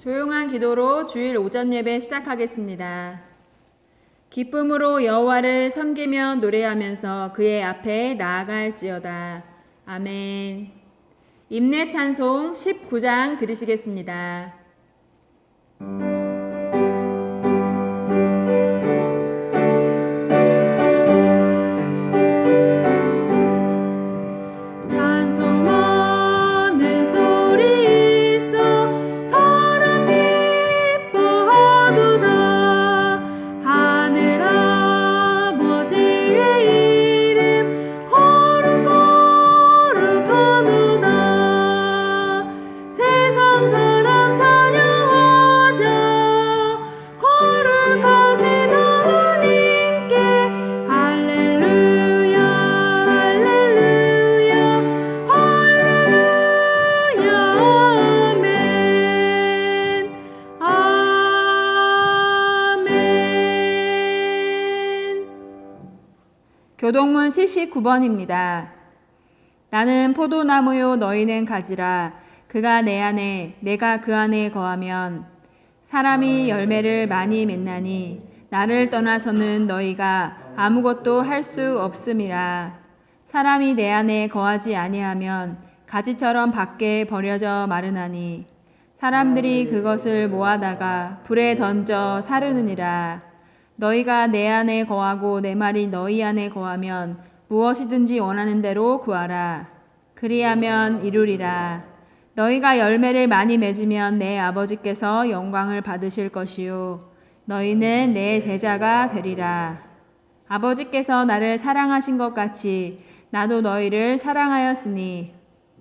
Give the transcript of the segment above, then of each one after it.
조용한 기도로 주일 오전 예배 시작하겠습니다. 기쁨으로 여호와를 섬기며 노래하면서 그의 앞에 나아갈지어다. 아멘. 임내 찬송 19장 들으시겠습니다. 교동문 79번입니다. 나는 포도나무요 너희는 가지라. 그가 내 안에 내가 그 안에 거하면 사람이 열매를 많이 맺나니 나를 떠나서는 너희가 아무것도 할 수 없음이라. 사람이 내 안에 거하지 아니하면 가지처럼 밖에 버려져 마르나니 사람들이 그것을 모아다가 불에 던져 사르느니라. 너희가 내 안에 거하고 내 말이 너희 안에 거하면 무엇이든지 원하는 대로 구하라. 그리하면 이루리라. 너희가 열매를 많이 맺으면 내 아버지께서 영광을 받으실 것이요 너희는 내 제자가 되리라. 아버지께서 나를 사랑하신 것 같이 나도 너희를 사랑하였으니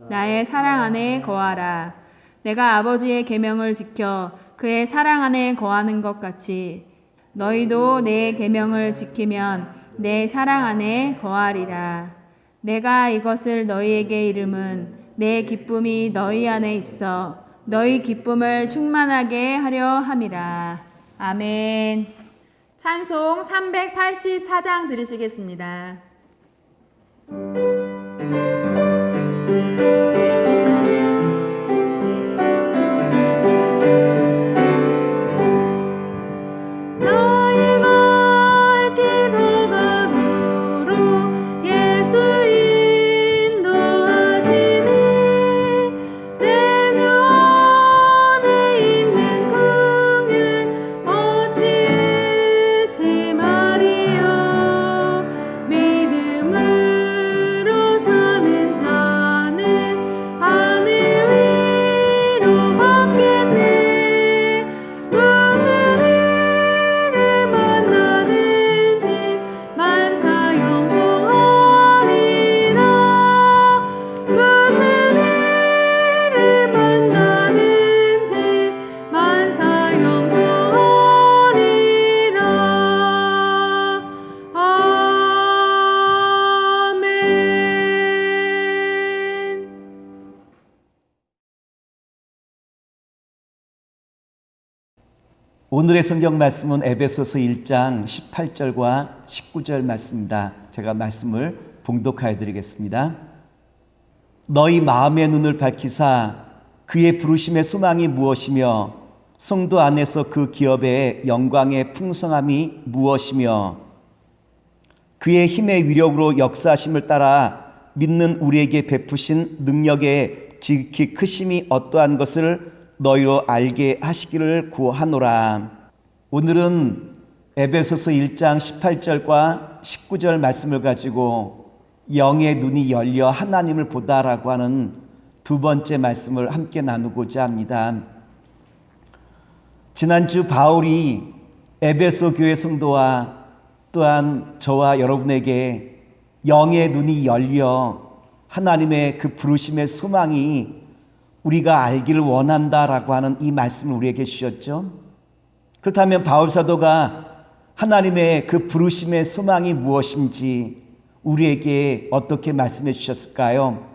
나의 사랑 안에 거하라. 내가 아버지의 계명을 지켜 그의 사랑 안에 거하는 것 같이 너희도 내 계명을 지키면 내 사랑 안에 거하리라. 내가 이것을 너희에게 이름은 내 기쁨이 너희 안에 있어 너희 기쁨을 충만하게 하려 함이라. 아멘. 찬송 384장 들으시겠습니다. 오늘의 성경 말씀은 에베소서 1장 18절과 19절 말씀입니다. 제가 말씀을 봉독하여 드리겠습니다. 너희 마음의 눈을 밝히사 그의 부르심의 소망이 무엇이며 성도 안에서 그 기업의 영광의 풍성함이 무엇이며 그의 힘의 위력으로 역사하심을 따라 믿는 우리에게 베푸신 능력의 지극히 크심이 어떠한 것을 너희로 알게 하시기를 구하노라. 오늘은 에베소서 1장 18절과 19절 말씀을 가지고 영의 눈이 열려 하나님을 보다라고 하는 두 번째 말씀을 함께 나누고자 합니다. 지난주 바울이 에베소 교회 성도와 또한 저와 여러분에게 영의 눈이 열려 하나님의 그 부르심의 소망이 우리가 알기를 원한다라고 하는 이 말씀을 우리에게 주셨죠. 그렇다면 바울 사도가 하나님의 그 부르심의 소망이 무엇인지 우리에게 어떻게 말씀해 주셨을까요?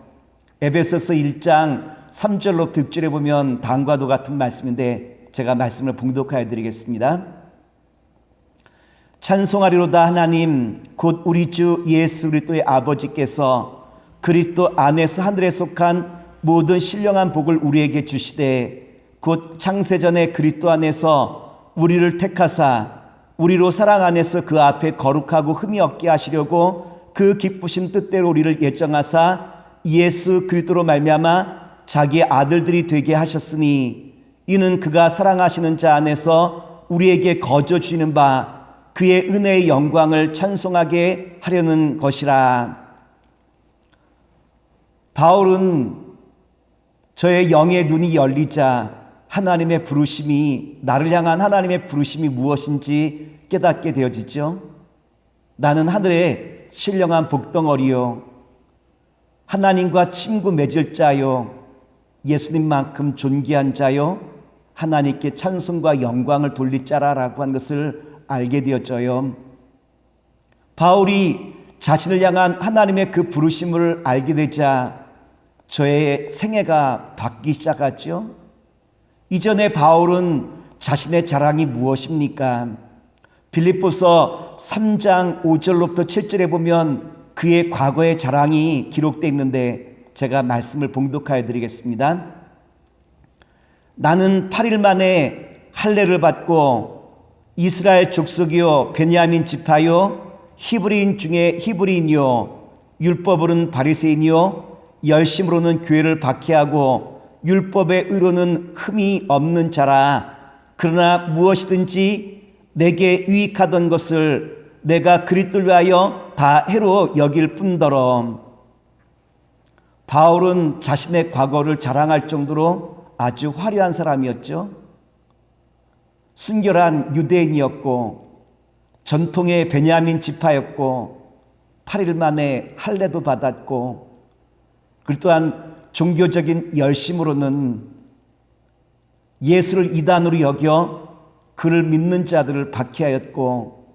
에베소서 1장 3절로 6절에 보면 다음과도 같은 말씀인데 제가 말씀을 봉독하여 드리겠습니다. 찬송하리로다 하나님 곧 우리 주 예수 그리스도의 아버지께서 그리스도 안에서 하늘에 속한 모든 신령한 복을 우리에게 주시되 곧 창세전에 그리스도 안에서 우리를 택하사 우리로 사랑 안에서 그 앞에 거룩하고 흠이 없게 하시려고 그 기쁘신 뜻대로 우리를 예정하사 예수 그리스도로 말미암아 자기의 아들들이 되게 하셨으니 이는 그가 사랑하시는 자 안에서 우리에게 거저 주시는 바 그의 은혜의 영광을 찬송하게 하려는 것이라. 바울은 저의 영의 눈이 열리자 하나님의 부르심이, 나를 향한 하나님의 부르심이 무엇인지 깨닫게 되어지죠. 나는 하늘의 신령한 복덩어리요, 하나님과 친구 맺을 자요, 예수님만큼 존귀한 자요, 하나님께 찬송과 영광을 돌릴 자라라고 한 것을 알게 되어져요. 바울이 자신을 향한 하나님의 그 부르심을 알게 되자 저의 생애가 바뀌기 시작하죠. 이전에 바울은 자신의 자랑이 무엇입니까? 빌립보서 3장 5절로부터 7절에 보면 그의 과거의 자랑이 기록되어 있는데 제가 말씀을 봉독하여 드리겠습니다. 나는 8일 만에 할례를 받고 이스라엘 족속이요 베냐민 지파요 히브리인 중에 히브리인이요 율법으로는 바리새인이요 열심으로는 교회를 박해하고 율법의 의로는 흠이 없는 자라. 그러나 무엇이든지 내게 유익하던 것을 내가 그리스도를 위하여 다 해로 여길 뿐더러. 바울은 자신의 과거를 자랑할 정도로 아주 화려한 사람이었죠. 순결한 유대인이었고 전통의 베냐민 지파였고 8일 만에 할례도 받았고, 그리고 또한 종교적인 열심으로는 예수를 이단으로 여겨 그를 믿는 자들을 박해하였고,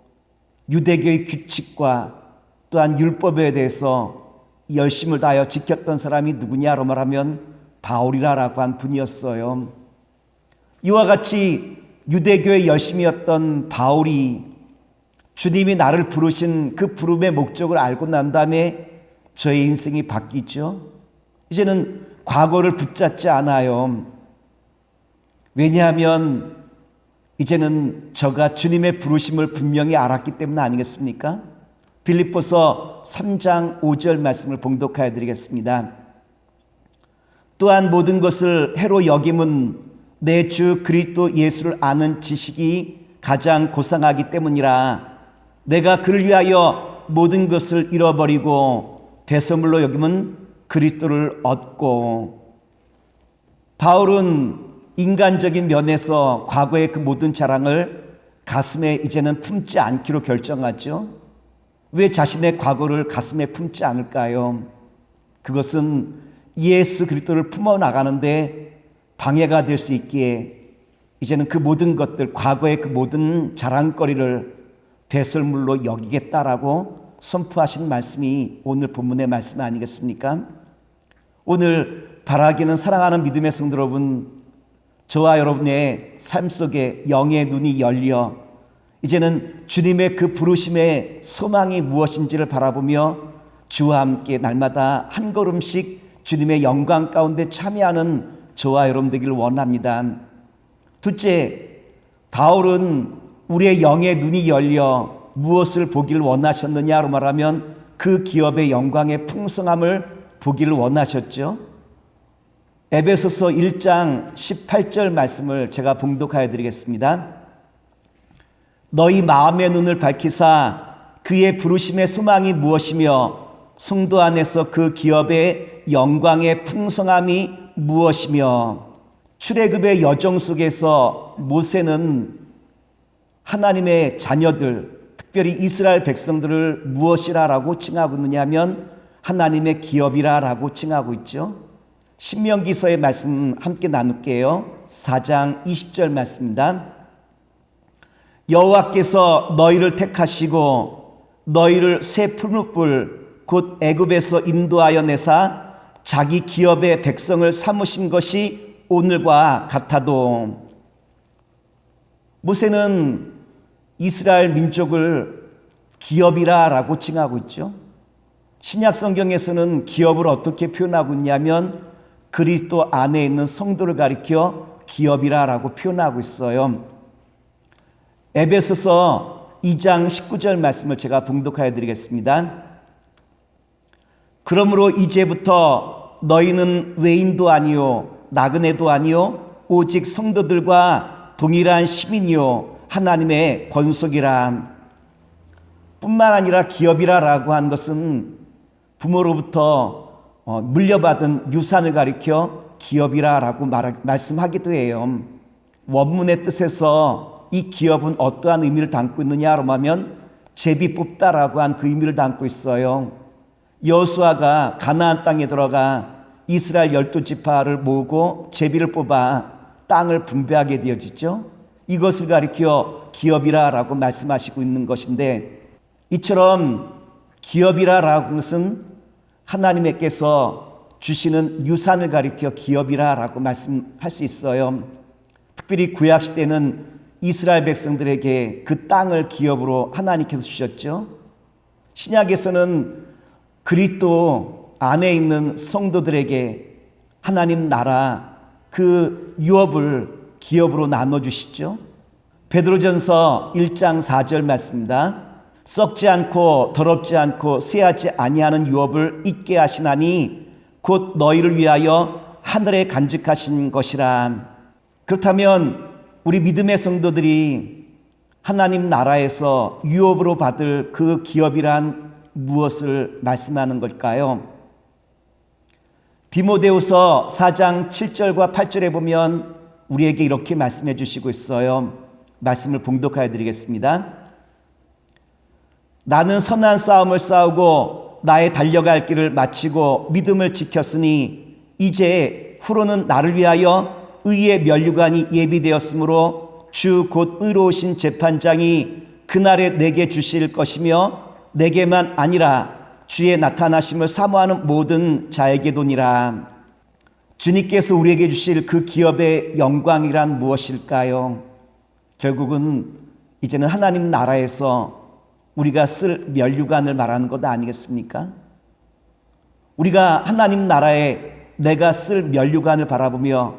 유대교의 규칙과 또한 율법에 대해서 열심을 다하여 지켰던 사람이 누구냐로 말하면 바울이라고 한 분이었어요. 이와 같이 유대교의 열심이었던 바울이 주님이 나를 부르신 그 부름의 목적을 알고 난 다음에 저의 인생이 바뀌죠. 이제는 과거를 붙잡지 않아요. 왜냐하면 이제는 저가 주님의 부르심을 분명히 알았기 때문 아니겠습니까? 빌립보서 3장 5절 말씀을 봉독하여 드리겠습니다. 또한 모든 것을 해로 여김은 내 주 그리스도 예수를 아는 지식이 가장 고상하기 때문이라. 내가 그를 위하여 모든 것을 잃어버리고 배설물로 여김은 그리스도를 얻고. 바울은 인간적인 면에서 과거의 그 모든 자랑을 가슴에 이제는 품지 않기로 결정하죠. 왜 자신의 과거를 가슴에 품지 않을까요? 그것은 예수 그리스도를 품어 나가는데 방해가 될 수 있기에 이제는 그 모든 것들, 과거의 그 모든 자랑거리를 배설물로 여기겠다라고 선포하신 말씀이 오늘 본문의 말씀 아니겠습니까? 오늘 바라기는 사랑하는 믿음의 성도 여러분, 저와 여러분의 삶 속에 영의 눈이 열려 이제는 주님의 그 부르심의 소망이 무엇인지를 바라보며 주와 함께 날마다 한 걸음씩 주님의 영광 가운데 참여하는 저와 여러분 되기를 원합니다. 둘째, 바울은 우리의 영의 눈이 열려 무엇을 보기를 원하셨느냐로 말하면 그 기업의 영광의 풍성함을 보기를 원하셨죠. 에베소서 1장 18절 말씀을 제가 봉독하여 드리겠습니다. 너희 마음의 눈을 밝히사 그의 부르심의 소망이 무엇이며 성도 안에서 그 기업의 영광의 풍성함이 무엇이며. 출애굽의 여정 속에서 모세는 하나님의 자녀들, 특별히 이스라엘 백성들을 무엇이라고 칭하고 있느냐면 하나님의 기업이라고 칭하고 있죠. 신명기서의 말씀 함께 나눌게요. 4장 20절 말씀입니다. 여호와께서 너희를 택하시고 너희를 새 풀무불 곧 애굽에서 인도하여 내사 자기 기업의 백성을 삼으신 것이 오늘과 같아도. 모세는 이스라엘 민족을 기업이라고 칭하고 있죠. 신약 성경에서는 기업을 어떻게 표현하고 있냐면 그리스도 안에 있는 성도를 가리켜 기업이라라고 표현하고 있어요. 에베소서 2장 19절 말씀을 제가 봉독하여 드리겠습니다. 그러므로 이제부터 너희는 외인도 아니요 나그네도 아니요 오직 성도들과 동일한 시민이요 하나님의 권속이라. 뿐만 아니라 기업이라라고 한 것은 부모로부터 물려받은 유산을 가리켜 기업이라라고 말씀하기도 해요. 원문의 뜻에서 이 기업은 어떠한 의미를 담고 있느냐라고 하면 제비 뽑다라고 한 그 의미를 담고 있어요. 여호수아가 가나안 땅에 들어가 이스라엘 12지파를 모으고 제비를 뽑아 땅을 분배하게 되어지죠. 이것을 가리켜 기업이라라고 말씀하시고 있는 것인데, 이처럼 기업이라라고 하는 것은 하나님께서 주시는 유산을 가리켜 기업이라라고 말씀할 수 있어요. 특별히 구약시대는 이스라엘 백성들에게 그 땅을 기업으로 하나님께서 주셨죠. 신약에서는 그리스도 안에 있는 성도들에게 하나님 나라 그 유업을 기업으로 나눠주시죠. 베드로전서 1장 4절 말씀입니다. 썩지 않고 더럽지 않고 쇠하지 아니하는 유업을 있게 하시나니 곧 너희를 위하여 하늘에 간직하신 것이라. 그렇다면 우리 믿음의 성도들이 하나님 나라에서 유업으로 받을 그 기업이란 무엇을 말씀하는 걸까요? 디모데후서 4장 7절과 8절에 보면 우리에게 이렇게 말씀해 주시고 있어요. 말씀을 봉독하여 드리겠습니다. 나는 선한 싸움을 싸우고 나의 달려갈 길을 마치고 믿음을 지켰으니 이제 후로는 나를 위하여 의의 면류관이 예비되었으므로 주 곧 의로우신 재판장이 그날에 내게 주실 것이며 내게만 아니라 주의 나타나심을 사모하는 모든 자에게도니라. 주님께서 우리에게 주실 그 기업의 영광이란 무엇일까요? 결국은 이제는 하나님 나라에서 우리가 쓸 면류관을 말하는 것 아니겠습니까? 우리가 하나님 나라에 내가 쓸 면류관을 바라보며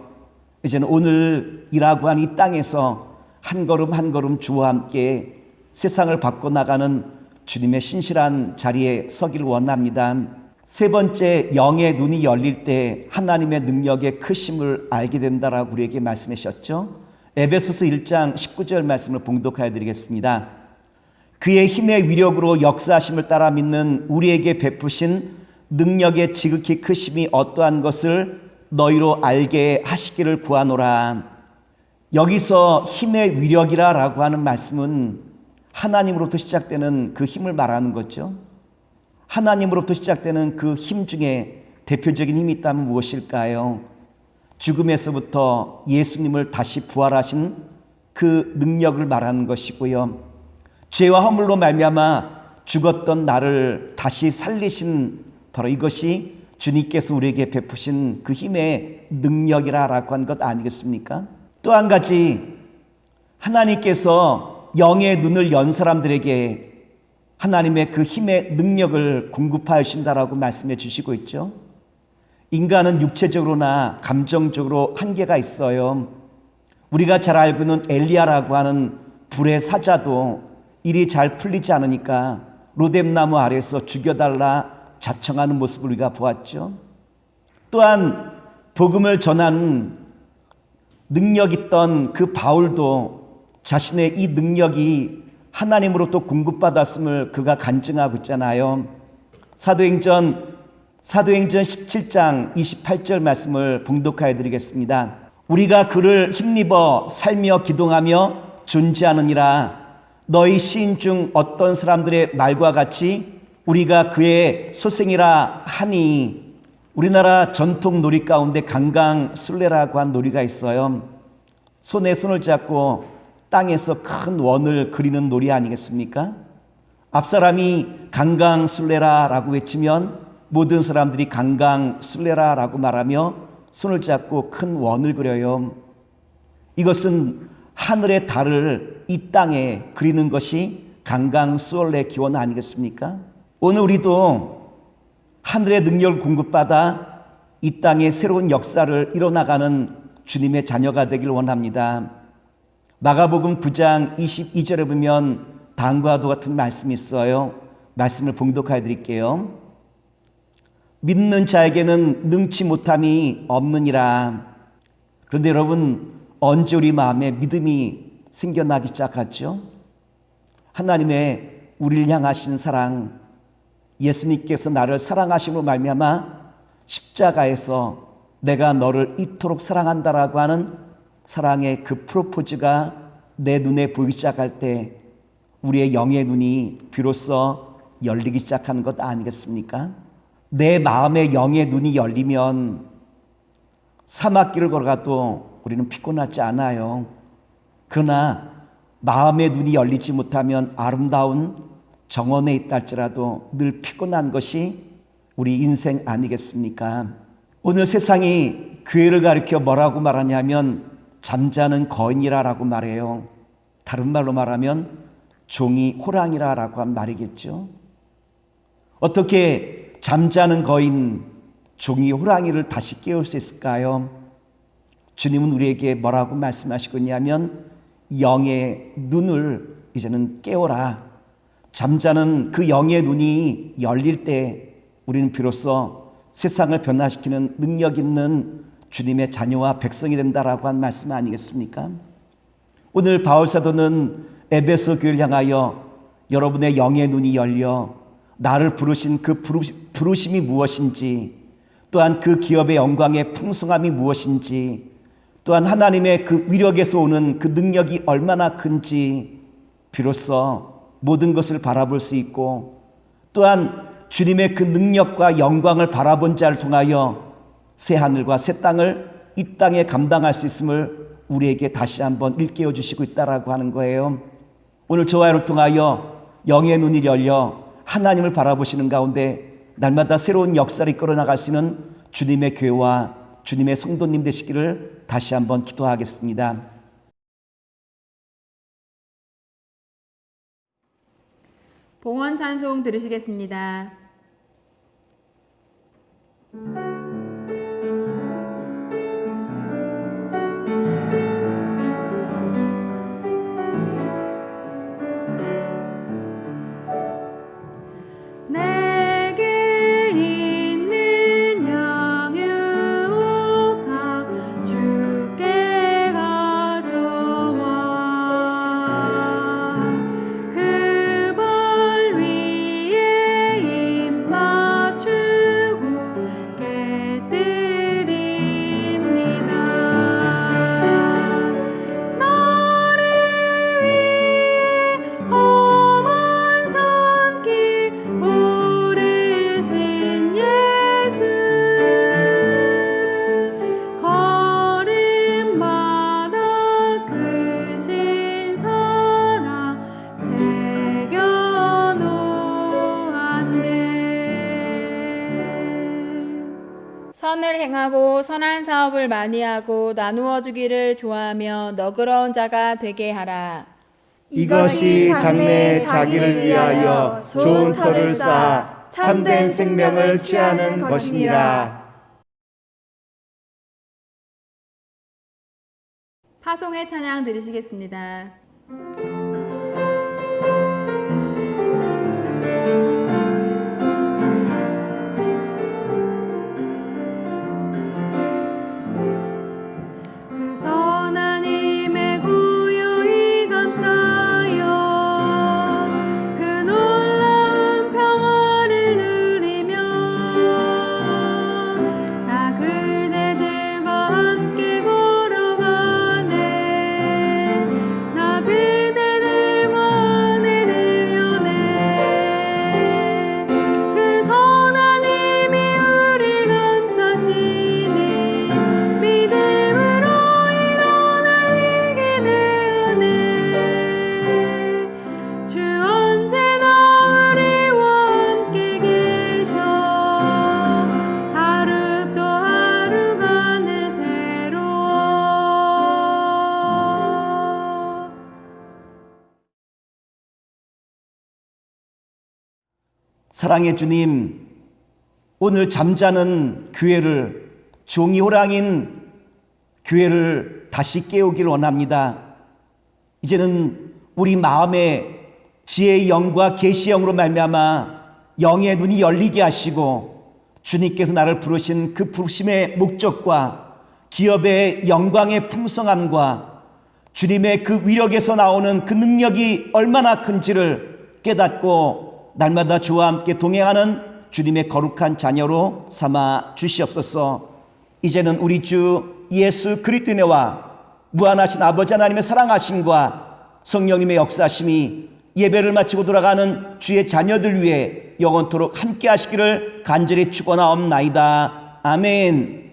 이제는 오늘이라고 하는 이 땅에서 한 걸음 한 걸음 주와 함께 세상을 바꿔나가는 주님의 신실한 자리에 서기를 원합니다. 세 번째, 영의 눈이 열릴 때 하나님의 능력의 크심을 알게 된다라고 우리에게 말씀하셨죠. 에베소서 1장 19절 말씀을 봉독하여 드리겠습니다. 그의 힘의 위력으로 역사하심을 따라 믿는 우리에게 베푸신 능력의 지극히 크심이 어떠한 것을 너희로 알게 하시기를 구하노라. 여기서 힘의 위력이라고 하는 말씀은 하나님으로부터 시작되는 그 힘을 말하는 거죠. 하나님으로부터 시작되는 그 힘 중에 대표적인 힘이 있다면 무엇일까요? 죽음에서부터 예수님을 다시 부활하신 그 능력을 말하는 것이고요. 죄와 허물로 말미암아 죽었던 나를 다시 살리신 바로 이것이 주님께서 우리에게 베푸신 그 힘의 능력이라고 한 것 아니겠습니까? 또 한 가지, 하나님께서 영의 눈을 연 사람들에게 하나님의 그 힘의 능력을 공급하여 주신다라고 말씀해 주시고 있죠. 인간은 육체적으로나 감정적으로 한계가 있어요. 우리가 잘 알고 있는 엘리야라고 하는 불의 사자도 일이 잘 풀리지 않으니까 로뎀나무 아래에서 죽여달라 자청하는 모습을 우리가 보았죠. 또한 복음을 전하는 능력 있던 그 바울도 자신의 이 능력이 하나님으로부터 공급받았음을 그가 간증하고 있잖아요. 사도행전 17장 28절 말씀을 봉독하여 드리겠습니다. 우리가 그를 힘입어 살며 기동하며 존재하느니라. 너희 시인 중 어떤 사람들의 말과 같이 우리가 그의 소생이라 하니. 우리나라 전통 놀이 가운데 강강술래라고 한 놀이가 있어요. 손에 손을 잡고 땅에서 큰 원을 그리는 놀이 아니겠습니까? 앞사람이 강강술래라라고 외치면 모든 사람들이 강강술래라라고 말하며 손을 잡고 큰 원을 그려요. 이것은 하늘의 달을 이 땅에 그리는 것이 강강술래 기원 아니겠습니까? 오늘 우리도 하늘의 능력을 공급받아 이 땅에 새로운 역사를 이뤄나가는 주님의 자녀가 되길 원합니다. 마가복음 9장 22절에 보면 다음과 같은 말씀이 있어요. 말씀을 봉독해 드릴게요. 믿는 자에게는 능치 못함이 없느니라. 그런데 여러분, 언제 우리 마음에 믿음이 생겨나기 시작하죠? 하나님의 우리를 향하신 사랑, 예수님께서 나를 사랑하심으로 말미암아 십자가에서 내가 너를 이토록 사랑한다라고 하는 사랑의 그 프로포즈가 내 눈에 보이기 시작할 때 우리의 영의 눈이 비로소 열리기 시작하는 것 아니겠습니까? 내 마음의 영의 눈이 열리면 사막길을 걸어가도 우리는 피곤하지 않아요. 그러나 마음의 눈이 열리지 못하면 아름다운 정원에 있다 할지라도 늘 피곤한 것이 우리 인생 아니겠습니까? 오늘 세상이 교회를 가리켜 뭐라고 말하냐면 잠자는 거인이라고 말해요. 다른 말로 말하면 종이 호랑이라고 한 말이겠죠. 어떻게 잠자는 거인, 종이 호랑이를 다시 깨울 수 있을까요? 주님은 우리에게 뭐라고 말씀하시고 있냐면 영의 눈을 이제는 깨워라. 잠자는 그 영의 눈이 열릴 때 우리는 비로소 세상을 변화시키는 능력 있는 주님의 자녀와 백성이 된다라고 한 말씀 아니겠습니까? 오늘 바울사도는 에베소 교회를 향하여 여러분의 영의 눈이 열려 나를 부르신 그 부르심이 무엇인지, 또한 그 기업의 영광의 풍성함이 무엇인지, 또한 하나님의 그 위력에서 오는 그 능력이 얼마나 큰지 비로소 모든 것을 바라볼 수 있고, 또한 주님의 그 능력과 영광을 바라본 자를 통하여 새 하늘과 새 땅을 이 땅에 감당할 수 있음을 우리에게 다시 한번 일깨워 주시고 있다라고 하는 거예요. 오늘 저와 여러분을 통하여 영의 눈이 열려 하나님을 바라보시는 가운데 날마다 새로운 역사를 이끌어 나갈 수 있는 주님의 교회와 주님의 성도님 되시기를 다시 한번 기도하겠습니다. 봉헌 찬송 들으시겠습니다. 내게 있는 양육아 주께 가져와 그 벌 위에 입 맞추고 깨뜨립니다. 나를 위해 험한 산길 오르신 예수 걸음마다 크신 사랑 새겨놓았네. 선을 행하고 선한 사업을 많이 하고 나누어 주기를 좋아하며 너그러운 자가 되게 하라. 이것이 장래에 자기를 위하여 좋은 터를 쌓아 참된 생명을 취하는 것이니라. 파송의 찬양 들으시겠습니다. 그 선한 힘에 고요히 감싸여 그 놀라운 평화를 누리며 나 그대들과 함께 걸어가네. 나 그대들과 은혜를 여네. 그 선한 힘이 우릴 감싸시니 믿음으로 일어날 일게 되었네. 주 언제나 우리와 함께 계셔 하루 또 하루가 늘 새로워. 사랑의 주님, 오늘 잠자는 교회를 종이 호랑인 교회를 다시 깨우기를 원합니다. 이제는 우리 마음에 지혜의 영과 계시의 영으로 말미암아 영의 눈이 열리게 하시고 주님께서 나를 부르신 그 부르심의 목적과 기업의 영광의 풍성함과 주님의 그 위력에서 나오는 그 능력이 얼마나 큰지를 깨닫고 날마다 주와 함께 동행하는 주님의 거룩한 자녀로 삼아 주시옵소서. 이제는 우리 주 예수 그리스도의 은혜와 무한하신 아버지 하나님의 사랑하심과 성령님의 역사심이 예배를 마치고 돌아가는 주의 자녀들 위해 영원토록 함께 하시기를 간절히 축원하옵나이다. 아멘.